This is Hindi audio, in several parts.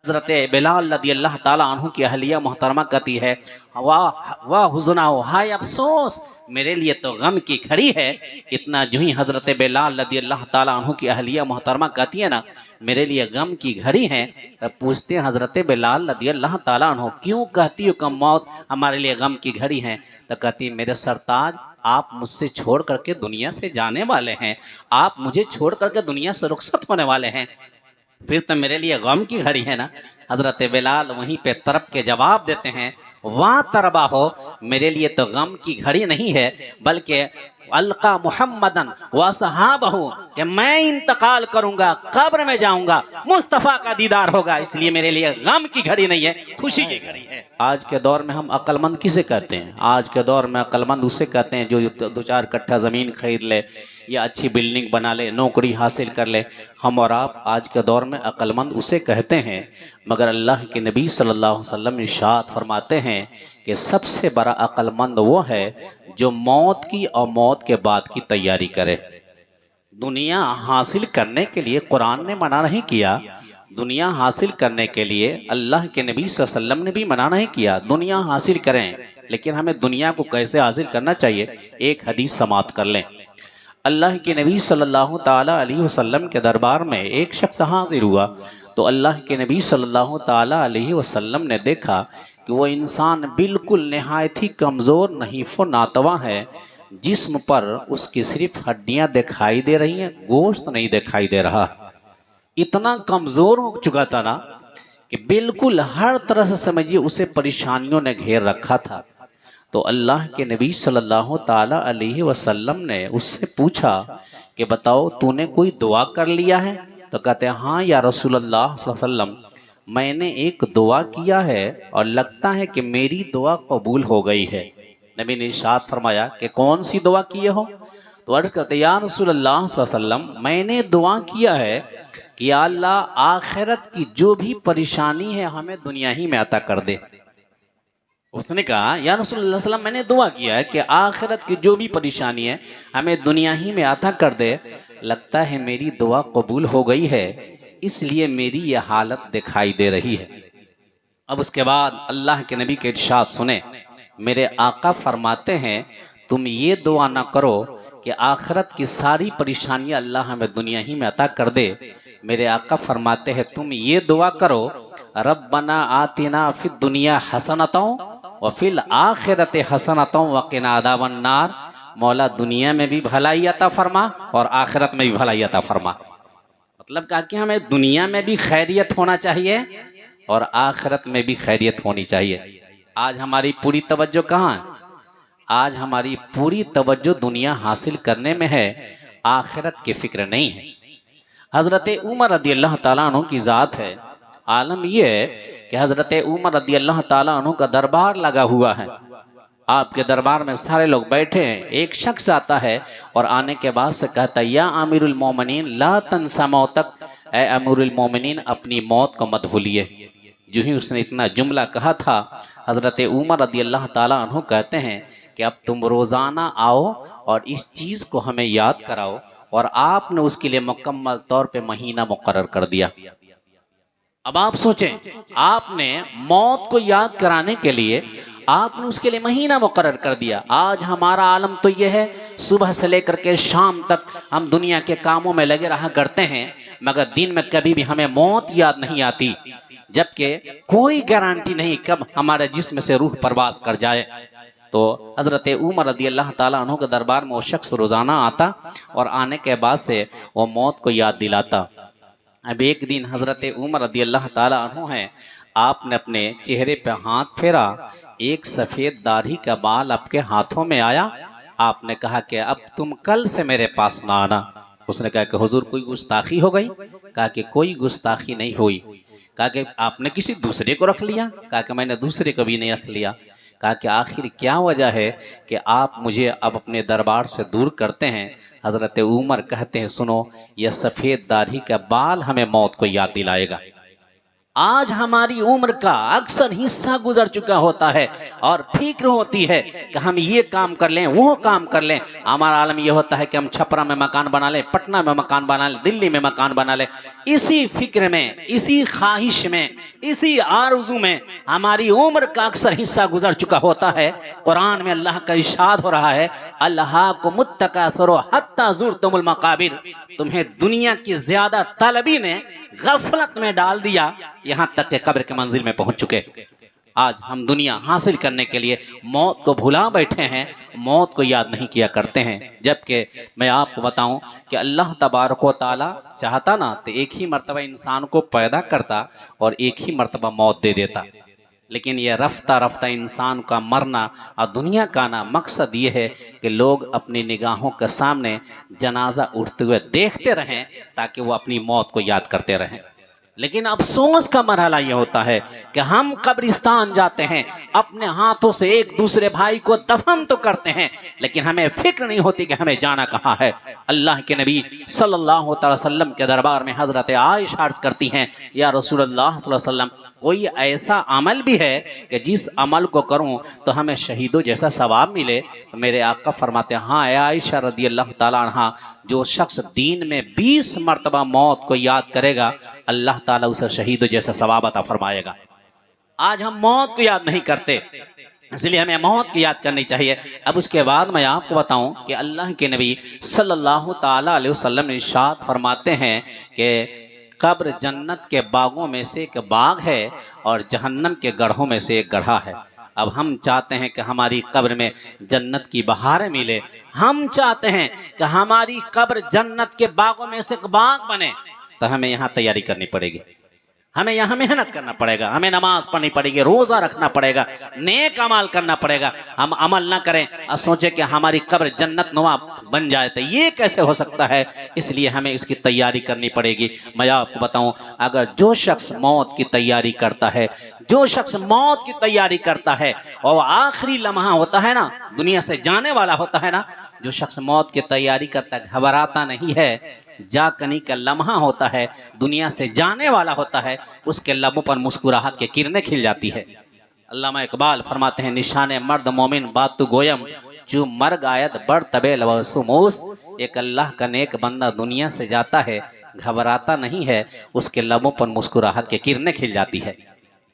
हज़रत बिलाल रज़ी अल्लाह ताला अन्हु की अहलिया मोहतरमा कहती है, वाह वाह हुज़्ना, हाय अफसोस, मेरे लिए तो गम की घड़ी है। इतना जो ही हज़रत बिलाल रज़ी अल्लाह ताला अन्हु की अहलिया मोहतरमा कहती है ना, मेरे लिए गम की घड़ी है, तब पूछते हैं हज़रत बिलाल रज़ी अल्लाह ताला अन्हु, क्यों कहती हो कि मौत हमारे लिए गम की घड़ी है? तो कहती, मेरे सरताज, आप मुझसे छोड़ करके दुनिया से जाने वाले हैं, आप मुझे छोड़ करके दुनिया से रुखसत होने वाले हैं, फिर तो मेरे लिए गम की घड़ी है ना। हज़रत बिलाल वहीं पे तड़प के जवाब देते हैं, वाह तरबा हो, मेरे लिए तो गम की घड़ी नहीं है, बल्कि अलका मुहम्मदन व सहाबहू, कि मैं इंतकाल करूंगा, कब्र में जाऊंगा, मुस्तफ़ा का दीदार होगा, इसलिए मेरे लिए गम की घड़ी नहीं है, खुशी की घड़ी है। आज के दौर में हम अक्लमंद किसे कहते हैं? आज के दौर में अक्लमंद उसे कहते हैं जो 2-4 कट्ठा ज़मीन खरीद ले या अच्छी बिल्डिंग बना ले, नौकरी हासिल कर ले। हम और आप आज के दौर में अक्लमंद उसे कहते हैं, मगर अल्लाह के नबी सल्लल्लाहु अलैहि वसल्लम इरशाद फरमाते हैं कि सबसे बड़ा अक्लमंद वो है जो मौत की और मौत के बाद की तैयारी करे। दुनिया हासिल करने के लिए कुरान ने मना नहीं किया, दुनिया हासिल करने के लिए अल्लाह के नबी सल्लल्लाहु अलैहि वसल्लम ने भी मना नहीं किया। दुनिया हासिल करें, लेकिन हमें दुनिया को कैसे हासिल करना चाहिए, एक हदीस समाप्त कर लें। अल्लाह के नबी सल्लल्लाहु ताला अलैहि वसल्लम के दरबार में एक शख्स हाजिर हुआ, तो अल्लाह के नबी सल्लल्लाहु ताला अलैहि वसल्लम ने देखा कि वो इंसान बिल्कुल नहायत ही कमज़ोर नहीफ़ नातवा है, जिस्म पर उसकी सिर्फ हड्डियां दिखाई दे रही हैं, गोश्त नहीं दिखाई दे रहा। इतना कमज़ोर हो चुका था ना कि बिल्कुल हर तरह से समझिए उसे परेशानियों ने घेर रखा था। तो अल्लाह के नबी सल्लल्लाहु ताला अलैहि वसल्लम ने उससे पूछा कि बताओ, तूने कोई दुआ कर लिया है? तो कहते हैं, हाँ या रसूलल्लाह सल्लल्लाहु अलैहि वसल्लम, मैंने एक दुआ किया है और लगता है कि मेरी दुआ कबूल हो गई है। नबी ने इरशाद फरमाया कि कौन सी दुआ किए हो? तो अर्ज़ करते, या रसूलल्लाह सल्लल्लाहु अलैहि वसल्लम, मैंने दुआ किया है कि या अल्लाह, आखिरत की जो भी परेशानी है हमें दुनिया ही में अता कर दे। उसने कहा, या रसूलुल्लाह सल्लल्लाहु अलैहि वसल्लम, मैंने दुआ किया है कि आखिरत की जो भी परेशानी है हमें दुनिया ही में अता कर दे। लगता है मेरी दुआ कबूल हो गई है, इसलिए मेरी यह हालत दिखाई दे रही है। अब उसके बाद अल्लाह के नबी के इरशाद सुने, मेरे आका फरमाते हैं, तुम ये दुआ ना करो कि आखिरत की सारी परेशानियां अल्लाह हमें दुनिया ही में अता कर दे। मेरे आका फरमाते हैं, तुम ये दुआ करो, रब्बना आतिना फिद दुनिया हसनतों व फिल आखिरत हसनतों व क़िना अज़ाबन नार, मौला दुनिया में भी भलाई अता फरमा और आखिरत में भी भलाई अता फरमा। मतलब कहा कि हमें दुनिया में भी खैरियत होना चाहिए और आखिरत में भी खैरियत होनी चाहिए। आज हमारी पूरी तवज्जो कहाँ है? आज हमारी पूरी तवज्जो दुनिया हासिल करने में है, आखिरत की फिक्र नहीं है। हज़रत उमर रज़ी अल्लाह ताला अन्हु की ज़ात है। आलम यह है कि हज़रत उमर रज़ी अल्लाह ताला अन्हु का दरबार लगा हुआ है। आपके दरबार में सारे लोग बैठे हैं। एक शख्स आता है और आने के बाद से कहता है, या अमीरुल मोमिनीन ला तंसा मौतक, ए अमीरुल मोमिनीन, अपनी मौत को मत भूलिए। जो ही उसने इतना जुमला कहा था, हज़रत उमर रज़ी अल्लाह ताला अन्हु कहते हैं कि अब तुम रोज़ाना आओ और इस चीज़ को हमें याद कराओ, और आपने उसके लिए मुकम्मल तौर पे महीना मुकर्रर कर दिया। अब आप सोचें, आपने मौत को याद कराने के लिए आपने उसके लिए महीना मुकर्रर कर दिया। आज हमारा आलम तो यह है, सुबह से लेकर के शाम तक हम दुनिया के कामों में लगे रहा करते हैं, मगर दिन में कभी भी हमें मौत याद नहीं आती, जबकि कोई गारंटी नहीं कब हमारे जिस्म से रूह परवास कर जाए। तो हज़रत उमर रज़ी अल्लाह ताला अन्हु के दरबार में वो शख्स रोज़ाना आता और आने के बाद से वो मौत को याद दिलाता। अब एक दिन हज़रत उमर रज़ी अल्लाह ताला अन्हु हैं, आपने अपने चेहरे पे हाथ फेरा, एक सफ़ेद दाढ़ी का बाल आपके हाथों में आया। आपने कहा कि अब तुम कल से मेरे पास ना आना। उसने कहा कि हुजूर, कोई गुस्ताखी हो गई? कहा कि कोई गुस्ताखी नहीं हुई। कहा कि आपने किसी दूसरे को रख लिया? कहा कि मैंने दूसरे को भी नहीं रख लिया। कहा कि आखिर क्या वजह है कि आप मुझे अब अपने दरबार से दूर करते हैं? हज़रत उमर कहते हैं, सुनो, यह सफ़ेद दाढ़ी का बाल हमें मौत को याद दिलाएगा। आज हमारी उम्र का अक्सर हिस्सा गुजर चुका होता है और फिक्र होती है कि हम ये काम कर लें, वो काम कर लें। हमारा आलम ये होता है कि हम छपरा में मकान बना लें, पटना में मकान बना लें, दिल्ली में मकान बना लें। इसी फिक्र में, इसी ख्वाहिश में, इसी आरज़ू में हमारी उम्र का अक्सर हिस्सा गुजर चुका होता है। कुरान में अल्लाह का इरशाद हो रहा है, अल्लाकुमुत्तकासुरु हत्ता ज़ुरतुमुल मकाबिर, तुम्हें दुनिया की ज्यादा तलबी ने गफलत में डाल दिया, यहाँ तक के कब्र के मंजिल में पहुंच चुके। आज हम दुनिया हासिल करने के लिए मौत को भुला बैठे हैं, मौत को याद नहीं किया करते हैं। जबकि मैं आपको बताऊं कि अल्लाह तबारक व तआला चाहता ना तो एक ही मर्तबा इंसान को पैदा करता और एक ही मर्तबा मौत दे देता। लेकिन यह रफ्ता रफ्ता इंसान का मरना और दुनिया का आना, मकसद ये है कि लोग अपनी निगाहों के सामने जनाजा उठते हुए देखते रहें ताकि वो अपनी मौत को याद करते रहें। लेकिन अफसोस का मरहला यह होता है कि हम कब्रिस्तान जाते हैं, अपने हाथों से एक दूसरे भाई को दफन तो करते हैं, लेकिन हमें फिक्र नहीं होती कि हमें जाना कहाँ है। अल्लाह के नबी सल्लल्लाहु अलैहि वसल्लम के दरबार में हज़रत आयशा अर्ज़ करती हैं, या रसूलुल्लाह सल्लल्लाहु अलैहि वसल्लम, कोई ऐसा अमल भी है कि जिस अमल को करूं तो हमें शहीदों जैसा सवाब मिले? तो मेरे आका फरमाते हैं, हाँ आयशा रदी अल्लाह ताला अन्हा, जो शख्स दीन में 20 मरतबा मौत को याद करेगा, अल्लाह ताला उसे शहीदों जैसा सवाब अता फरमाएगा। आज हम मौत को याद नहीं करते, इसलिए हमें मौत की याद करनी चाहिए। अब उसके बाद मैं आपको बताऊं कि अल्लाह के नबी सल्लल्लाहु ताला अलैहि वसल्लम इरशाद फरमाते हैं कि कब्र जन्नत के बागों में से एक बाग है और जहन्नम के गढ़ों में से एक गढ़ा है। अब हम चाहते हैं कि हमारी कब्र में जन्नत की बहारें मिले, हम चाहते हैं कि हमारी कब्र जन्नत के बागों में से एक बाग बने, तो हमें यहाँ तैयारी करनी पड़ेगी, हमें यहाँ मेहनत करना पड़ेगा, हमें नमाज पढ़नी पड़ेगी, रोज़ा रखना पड़ेगा, नेक अमल करना पड़ेगा। हम अमल ना करें और सोचें कि हमारी कब्र जन्नत नुमा बन जाए, तो ये कैसे हो सकता है? इसलिए हमें इसकी तैयारी करनी पड़ेगी। मैं आपको बताऊं, अगर जो शख्स मौत की तैयारी करता है, जो शख्स मौत की तैयारी करता है और आखिरी लम्हा होता है ना, दुनिया से जाने वाला होता है ना, जो शख्स मौत की तैयारी करता है, घबराता नहीं है, जाकनी का लम्हा होता है, दुनिया से जाने वाला होता है, उसके लबों पर मुस्कुराहट की किरणें खिल जाती है। अल्लामा इकबाल फरमाते हैं, निशाने मर्द मोमिन बात गोयम, जो मर गायत बड़ तबे लबसुमोस, एक अल्लाह का नेक बंदा दुनिया से जाता है, घबराता नहीं है, उसके लबों पर मुस्कुराहट की किरणें खिल जाती है।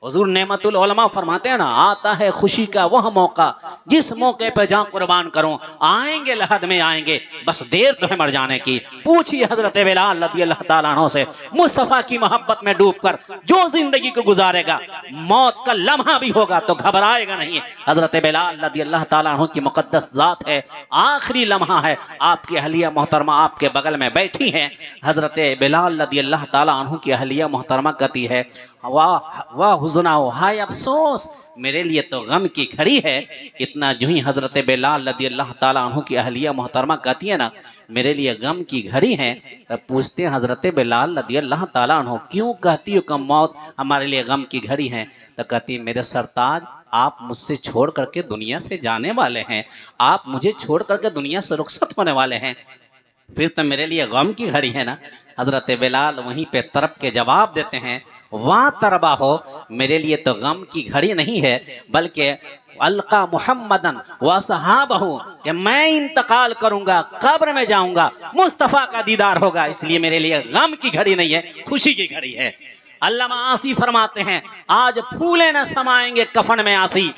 हुजूर नेमतुल उलमा फरमाते हैं ना, आता है खुशी का वह मौका जिस मौके पे जान कुर्बान करूं, आएंगे लहद में आएंगे, बस देर तो है मर जाने की। पूछिए हजरत बिलाल रज़ी अल्लाह ताला अन्हु से, मुस्तफ़ा की मोहब्बत में डूबकर जो जिंदगी को गुजारेगा, मौत का लम्हा भी होगा तो घबराएगा नहीं। हजरत बिलाल रज़ी अल्लाह ताला अन्हु की मुक़द्दस ज़ात है, आखिरी लम्हा है, आपकी अहलिया मोहतरमा आपके बगल में बैठी हैं। हजरत बिलाल रज़ी अल्लाह ताला अन्हु की अहलिया मोहतरमा कहती है, वाह वाह हुज़्नाओ, हाय अफसोस, मेरे लिए तो गम की घड़ी है। इतना जो ही हज़रत बिलाल रज़ी अल्लाह ताला अन्हु की अहलिया मोहतरमा कहती है ना, मेरे लिए गम की घड़ी है, तब पूछते हैं हज़रत बिलाल रज़ी अल्लाह ताला अन्हु, क्यों कहती हो कि मौत हमारे लिए गम की घड़ी है? तो कहती, मेरे सरताज, आप मुझसे छोड़ करके दुनिया से जाने वाले हैं, आप मुझे छोड़ करके दुनिया से रुखसत होने वाले हैं, फिर तो मेरे लिए गम की घड़ी है ना। हज़रत बिलाल वहीं पे तरफ के जवाब देते हैं, वाह तरबा हो, मेरे लिए तो गम की घड़ी नहीं है, बल्कि अलका मुहम्मदन व सहाबहू, कि मैं इंतकाल करूंगा, कब्र में जाऊंगा, मुस्तफ़ा का दीदार होगा, इसलिए मेरे लिए गम की घड़ी नहीं है, खुशी की घड़ी है। अल्लामा आसी फरमाते हैं, आज फूले न समाएंगे कफन में आसी,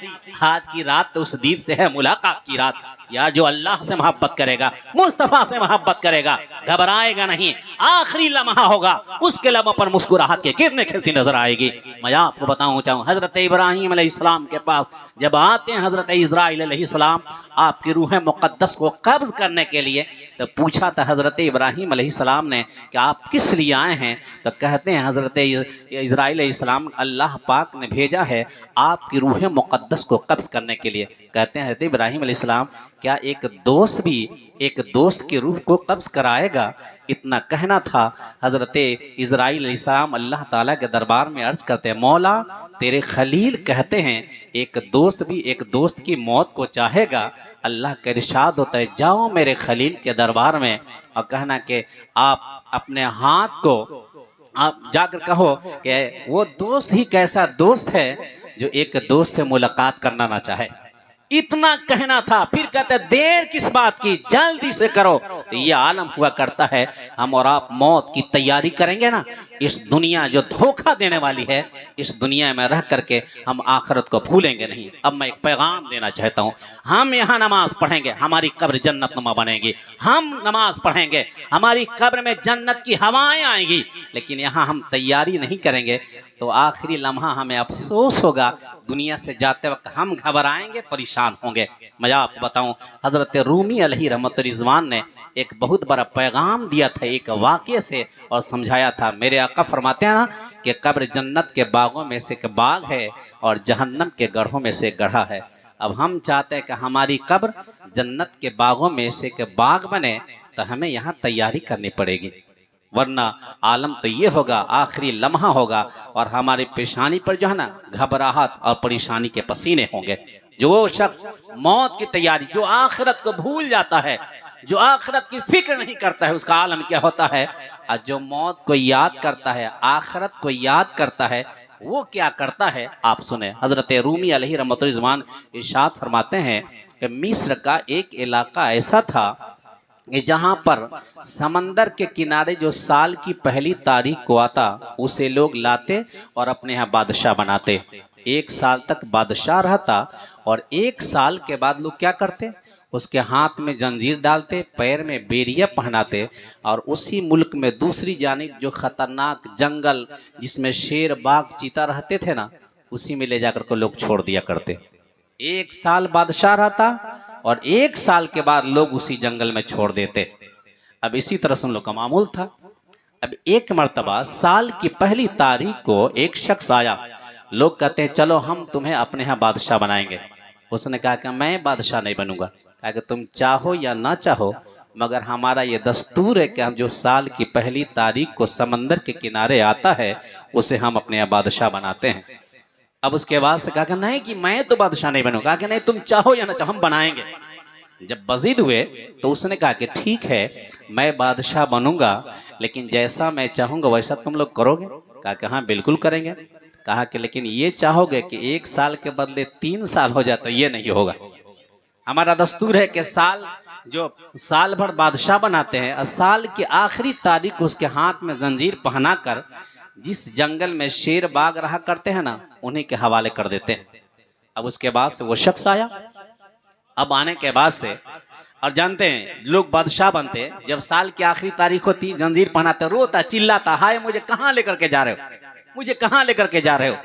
आज की रात तो उस दीद से है मुलाकात की रात। यार जो अल्लाह से मोहब्बत करेगा, मुस्तफ़ा से मोहब्बत करेगा, घबराएगा नहीं, आखिरी लम्हा होगा, उसके लबों पर मुस्कुराहट के किरणें खिलती नजर आएगी। मैं आपको बताऊं चाहूँ, हज़रत इब्राहीम अलैहिस्सलाम के पास जब आते हैं हज़रत इज़राइल अलैहिस्सलाम आपकी रूह मुक़द्दस को कब्ज़ करने के लिए, तो पूछा था हज़रत इब्राहीम अलैहिस्सलाम ने कि आप किस लिए आए हैं? तो कहते हैं हज़रत इज़राइल अलैहिस्सलाम, अल्लाह पाक ने भेजा है आपकी रूह मुक़द्दस को कब्ज़ करने के लिए। कहते हैं हज़रत इब्राहीम अलैहिस्सलाम, क्या एक दोस्त भी एक दोस्त की रूह को कब्ज़ कराएगा? इतना कहना था। हज़रत इज़राइल अलैहिस्सलाम अल्लाह ताला के दरबार में अर्ज़ करते हैं, मौला तेरे खलील कहते हैं एक दोस्त भी एक दोस्त की मौत को चाहेगा। अल्लाह का इरशाद होता है, जाओ मेरे खलील के दरबार में और कहना कि आप अपने हाथ को आप जाकर कहो कि वो दोस्त ही कैसा दोस्त है जो एक दोस्त से मुलाकात करना ना चाहे। इतना कहना था, फिर कहते देर किस बात की, जल्दी से करो। तो ये आलम हुआ करता है। हम और आप मौत की तैयारी करेंगे ना, इस दुनिया जो धोखा देने वाली है, इस दुनिया में रह करके हम आखिरत को भूलेंगे नहीं। अब मैं एक पैगाम देना चाहता हूँ। हम यहाँ नमाज पढ़ेंगे, हमारी कब्र जन्नतनुमा बनेगी। हम नमाज पढ़ेंगे, हमारी कब्र में जन्नत की हवाएं आएंगी। लेकिन यहाँ हम तैयारी नहीं करेंगे तो आखिरी लम्हा हमें अफसोस होगा। दुनिया से जाते वक्त हम घबराएंगे, परेशान होंगे। मैं आपको बताऊं, हज़रत रूमी अलैहि रहमत रिज़वान ने एक बहुत बड़ा पैगाम दिया था एक वाक़े से और समझाया था। मेरे आका फरमाते हैं ना कि कब्र जन्नत के बागों में से एक बाग है और जहन्नम के गढ़ों में से एक गढ़ा है। अब हम चाहते हैं कि हमारी कब्र जन्नत के बागों में से एक बाग बने, तो हमें यहाँ तैयारी करनी पड़ेगी, वरना आलम तो ये होगा, आखिरी लम्हा होगा और हमारी पेशानी पर जो है ना घबराहट और परेशानी के पसीने होंगे। जो शख्स मौत की तैयारी, जो आखिरत को भूल जाता है, जो आखिरत की फिक्र नहीं करता है, उसका आलम क्या होता है। और जो मौत को याद करता है, आखिरत को याद करता है, वो क्या करता है आप सुने। हज़रत रूमी अलैहि रहमतुल्लाह रिज़वान इरशाद फरमाते हैं कि मिस्र का एक इलाका ऐसा था कि जहाँ पर समंदर के किनारे जो साल की पहली तारीख को आता, उसे लोग लाते और अपने यहाँ बादशाह बनाते। 1 साल तक बादशाह रहता और 1 साल के बाद लोग क्या करते, उसके हाथ में जंजीर डालते, पैर में बेरिया पहनाते और उसी मुल्क में दूसरी जानिब जो खतरनाक जंगल जिसमें शेर बाघ चीता रहते थे ना, उसी में ले जाकर के लोग छोड़ दिया करते। 1 साल बादशाह रहता और 1 साल के बाद लोग उसी जंगल में छोड़ देते। अब इसी तरह से हम लोग का मामूल था। अब एक मर्तबा साल की पहली तारीख को एक शख्स आया, लोग कहते हैं चलो हम तुम्हें अपने यहाँ बादशाह बनाएंगे। उसने कहा कि मैं बादशाह नहीं बनूंगा। कहा कि तुम चाहो या ना चाहो, मगर हमारा ये दस्तूर है कि हम जो साल की पहली तारीख को समंदर के किनारे आता है, उसे हम अपने यहाँ बादशाह बनाते हैं। अब उसके बाद से कहा कि नहीं कि मैं तो बादशाह नहीं बनूंगा। कहा कि नहीं, तुम चाहो या ना चाहो, हम बनाएंगे। जब बजीद हुए तो उसने कहा कि ठीक है, मैं बादशाह बनूंगा, लेकिन जैसा मैं चाहूंगा वैसा तुम लोग करोगे। कहा कि हाँ बिल्कुल करेंगे। कहा कि लेकिन ये चाहोगे कि 1 साल के बदले 3 साल हो जाए, तो ये नहीं होगा। हमारा दस्तूर है कि साल भर बादशाह बनाते हैं और साल की आखिरी तारीख को उसके हाथ में जंजीर पहनाकर जिस जंगल में शेर बाघ रहा करते हैं ना, उन्हीं के हवाले कर देते हैं। अब उसके बाद से वो शख्स आया। अब आने के बाद से, और जानते हैं लोग बादशाह बनते, जब साल की आखिरी तारीख होती, जंजीर पहनाते, रोता चिल्लाता, हाय मुझे कहाँ लेकर के जा रहे हो, मुझे कहाँ लेकर के जा रहे हो,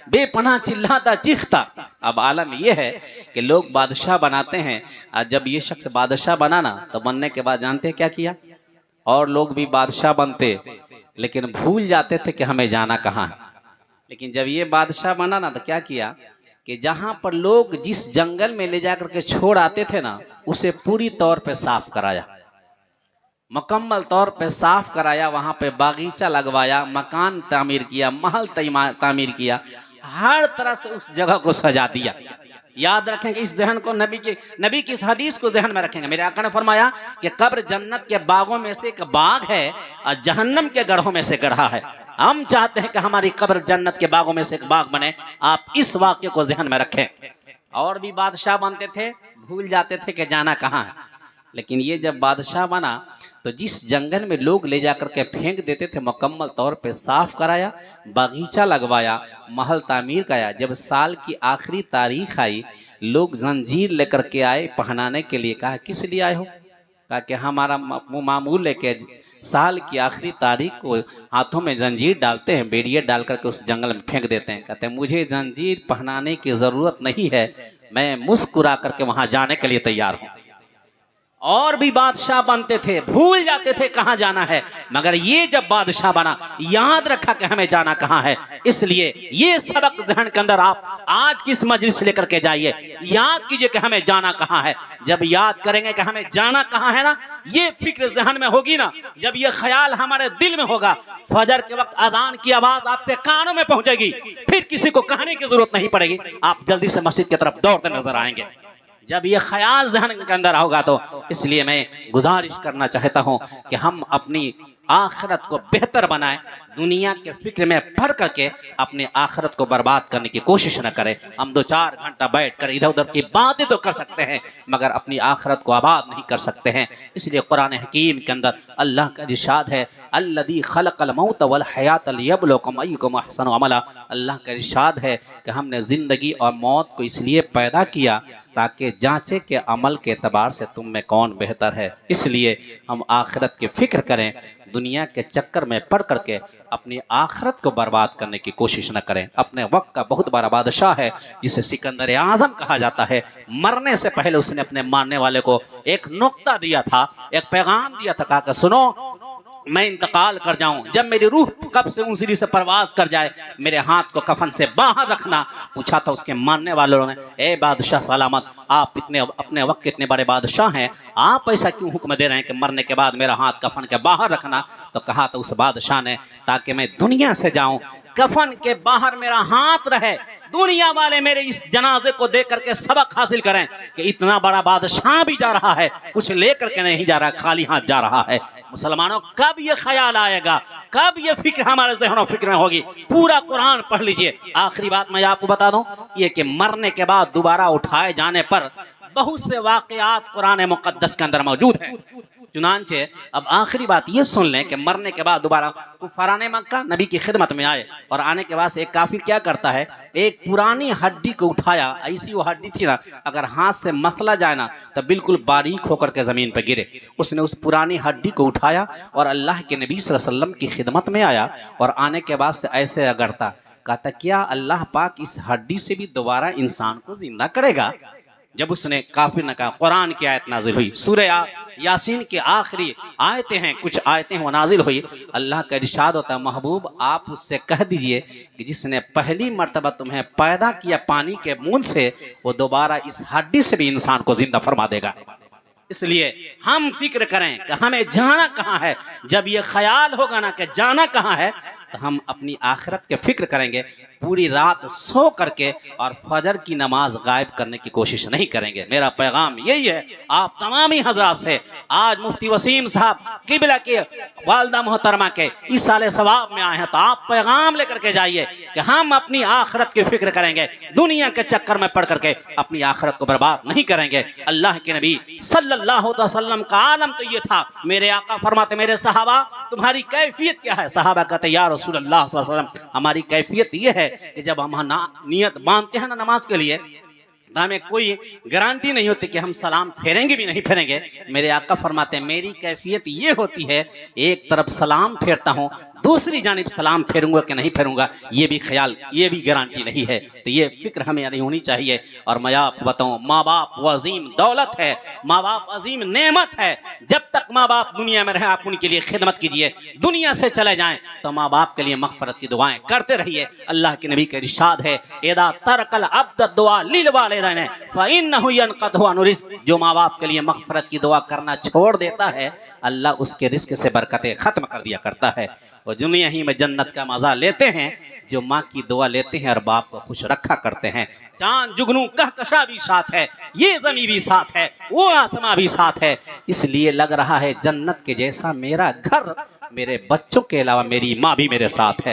बेपनाह चिल्लाता चीखता। अब आलम यह है कि लोग बादशाह बनाते हैं, और जब ये शख्स बादशाह बना ना, तो बनने के बाद जानते हैं क्या किया, और लोग भी बादशाह बनते लेकिन भूल जाते थे कि हमें जाना कहाँ है। लेकिन जब ये बादशाह बना ना, तो क्या किया कि जहाँ पर लोग जिस जंगल में ले जाकर के छोड़ आते थे ना, उसे पूरी तौर पे साफ कराया, मुकम्मल तौर पे साफ कराया। वहाँ पे बागीचा लगवाया, मकान तामीर किया, महल तामीर किया, हर तरह से उस जगह को सजा दिया। याद रखेंगे इस जहन को, नबी की इस हदीस को जहन में रखेंगे। मेरे आका ने फरमाया कि कब्र जन्नत के बागों में से एक बाग है और जहन्नम के गढ़ों में से गढ़ा है। हम चाहते हैं कि हमारी कब्र जन्नत के बागों में से एक बाग बने। आप इस वाक्य को जहन में रखें। और भी बादशाह बनते थे, भूल जाते थे कि जाना कहाँ है। लेकिन ये जब बादशाह बना तो जिस जंगल में लोग ले जाकर के फेंक देते थे, मुकम्मल तौर पे साफ कराया, बागीचा लगवाया, महल तामीर कराया। जब साल की आखिरी तारीख आई, लोग जंजीर लेकर के आए पहनाने के लिए। कहा किस लिए आए हो? कहा कि हमारा मामूल है कि साल की आखिरी तारीख को हाथों में जंजीर डालते हैं, बेड़िए डाल करके उस जंगल में फेंक देते हैं। कहते हैं मुझे जंजीर पहनाने की ज़रूरत नहीं है, मैं मुस्कुरा करके वहाँ जाने के लिए तैयार हूँ। और भी बादशाह बनते थे, भूल जाते थे कहाँ जाना है, मगर ये जब बादशाह बना, याद रखा कि हमें जाना कहाँ है। इसलिए ये सबक जहन के अंदर आप आज किस मजलिस से लेकर के जाइए, याद कीजिए कि हमें जाना कहाँ है। जब याद करेंगे कि हमें जाना कहाँ है ना, ये फिक्र जहन में होगी ना, जब ये ख्याल हमारे दिल में होगा, फजर के वक्त अजान की आवाज आपके कानों में पहुंचेगी, फिर किसी को कहने की जरूरत नहीं पड़ेगी, आप जल्दी से मस्जिद की तरफ दौड़ते नजर आएंगे। जब ये ख्याल जहन के अंदर होगा तो इसलिए मैं गुजारिश करना चाहता हूं कि हम अपनी आखिरत को बेहतर बनाएं। दुनिया के फिक्र में पढ़ करके अपनी आखिरत को बर्बाद करने की कोशिश न करें। हम 2-4 घंटा बैठ कर इधर उधर की बातें तो कर सकते हैं मगर अपनी आखिरत को आबाद नहीं कर सकते हैं। इसलिए कुरान हकीम के अंदर अल्लाह का इरशाद है, अल्लज़ी खलक़ल मौत वल हयात लियब्लुवकुम अय्युकुम अहसनु अमला। अल्लाह का इरशाद है कि हमने ज़िंदगी और मौत को इसलिए पैदा किया ताकि जांचे के अमल के एतबार से तुम में कौन बेहतर है। इसलिए हम आखिरत की फ़िक्र करें, दुनिया के चक्कर में पड़ करके अपनी आखिरत को बर्बाद करने की कोशिश न करें। अपने वक्त का बहुत बड़ा बादशाह है जिसे सिकंदर आज़म कहा जाता है। मरने से पहले उसने अपने मानने वाले को एक नुक्ता दिया था, एक पैगाम दिया था, कहा कि सुनो, मैं इंतकाल कर जाऊं, जब मेरी रूह कब से ऊंसरी से परवाज कर जाए मेरे हाथ को कफन से बाहर रखना। पूछा था उसके मानने वालों ने, ए बादशाह सलामत, आप इतने अपने वक्त के इतने बड़े बादशाह हैं, आप ऐसा क्यों हुक्म दे रहे हैं कि मरने के बाद मेरा हाथ कफन के बाहर रखना। तो कहा था उस बादशाह ने, ताकि मैं दुनिया से जाऊं, कफन के बाहर मेरा हाथ रहे, दुनिया वाले मेरे इस जनाजे को देख करके सबक हासिल करें कि इतना बड़ा बादशाह भी जा रहा है, कुछ लेकर के नहीं जा रहा, खाली हाथ जा रहा है। मुसलमानों, कब ये ख्याल आएगा, कब ये फिक्र हमारे ज़हनों फिक्र में होगी? पूरा कुरान पढ़ लीजिए। आखिरी बात मैं आपको बता दूं, ये कि मरने के बाद दोबारा उठाए जाने पर बहुत से वाक़यात कुरान मुक़द्दस के अंदर मौजूद हैं। चुनांचे अब आखिरी बात ये सुन लें कि मरने के बाद दोबारा कुफाराने मक्का नबी की खिदमत में आए और आने के बाद एक काफिर क्या करता है, एक पुरानी हड्डी को उठाया, ऐसी वो हड्डी थी ना, अगर हाथ से मसला जाए ना तो बिल्कुल बारीक होकर के ज़मीन पर गिरे। उसने उस पुरानी हड्डी को उठाया और अल्लाह के नबी सल्लल्लाहु अलैहि वसल्लम की खिदमत में आया और आने के बाद से ऐसे अगड़ता, कहता क्या अल्लाह पाक इस हड्डी से भी दोबारा इंसान को जिंदा करेगा? जब उसने काफिर ने कहा, कुरान की आयत नाजिल हुई, सूरह यासीन के आखिरी आयतें हैं, कुछ आयतें वो नाजिल हुई। अल्लाह का इरशाद होता है, महबूब आप उससे कह दीजिए कि जिसने पहली मर्तबा तुम्हें पैदा किया पानी के बूंद से, वो दोबारा इस हड्डी से भी इंसान को जिंदा फरमा देगा। इसलिए हम फिक्र करें कि हमें जाना कहाँ है। जब ये ख्याल होगा ना कि जाना कहाँ है, तो हम अपनी आखिरत के फिक्र करेंगे। पूरी रात सो करके और फजर की नमाज गायब करने की कोशिश नहीं करेंगे। मेरा पैगाम यही है आप तमामी हजरात से। आज मुफ्ती वसीम साहब किबला के वालदा मोहतरमा के इस साले सवाब में आए हैं, तो आप पैगाम लेकर के जाइए कि हम अपनी आखिरत की फिक्र करेंगे, दुनिया के चक्कर में पड़ करके अपनी आखिरत को बर्बाद नहीं करेंगे। अल्लाह के नबी सल्लल्लाहु अलैहि वसल्लम का आलम तो ये था। मेरे आका फरमाते, मेरे सहाबा तुम्हारी कैफियत क्या है? सहाबा कहते, या रसूल अल्लाह सल्लल्लाहु अलैहि वसल्लम हमारी कैफियत ये है कि जब हम नियत बांधते हैं ना नमाज के लिए, तो हमें कोई गारंटी नहीं होती कि हम सलाम फेरेंगे भी नहीं फेरेंगे। मेरे आका फरमाते हैं मेरी कैफियत ये होती है, एक तरफ सलाम फेरता हूँ, दूसरी जानिब सलाम फेरूंगा कि नहीं फेरूंगा ये भी ख्याल, ये भी गारंटी नहीं है। तो ये फिक्र हमें नहीं होनी चाहिए। और मैं आपको बताऊं, माँ बाप वो अजीम दौलत है, माँ बाप अजीम नेमत है। जब तक माँ बाप दुनिया में रहे आप उनके लिए खिदमत कीजिए। दुनिया से चले जाएं तो माँ बाप के लिए मगफरत की दुआएं करते रहिए। अल्लाह के नबी का इरशाद है, इदा तरकल अब्द दुआ लिल वालिदैन फइन्नहु यनक़तु अन रिज़्क़। जो माँ बाप के लिए मगफरत की दुआ करना छोड़ देता है, अल्लाह उसके रिज़्क़ से बरकतें खत्म कर दिया करता है। वो दुनिया ही में जन्नत का मजा लेते हैं जो माँ की दुआ लेते हैं और बाप को खुश रखा करते हैं। चांद जुगनू कहकशा भी साथ है, ये ज़मीं भी साथ है, वो आसमां भी साथ है। इसलिए लग रहा है जन्नत के जैसा मेरा घर, मेरे बच्चों के अलावा मेरी माँ भी मेरे साथ है।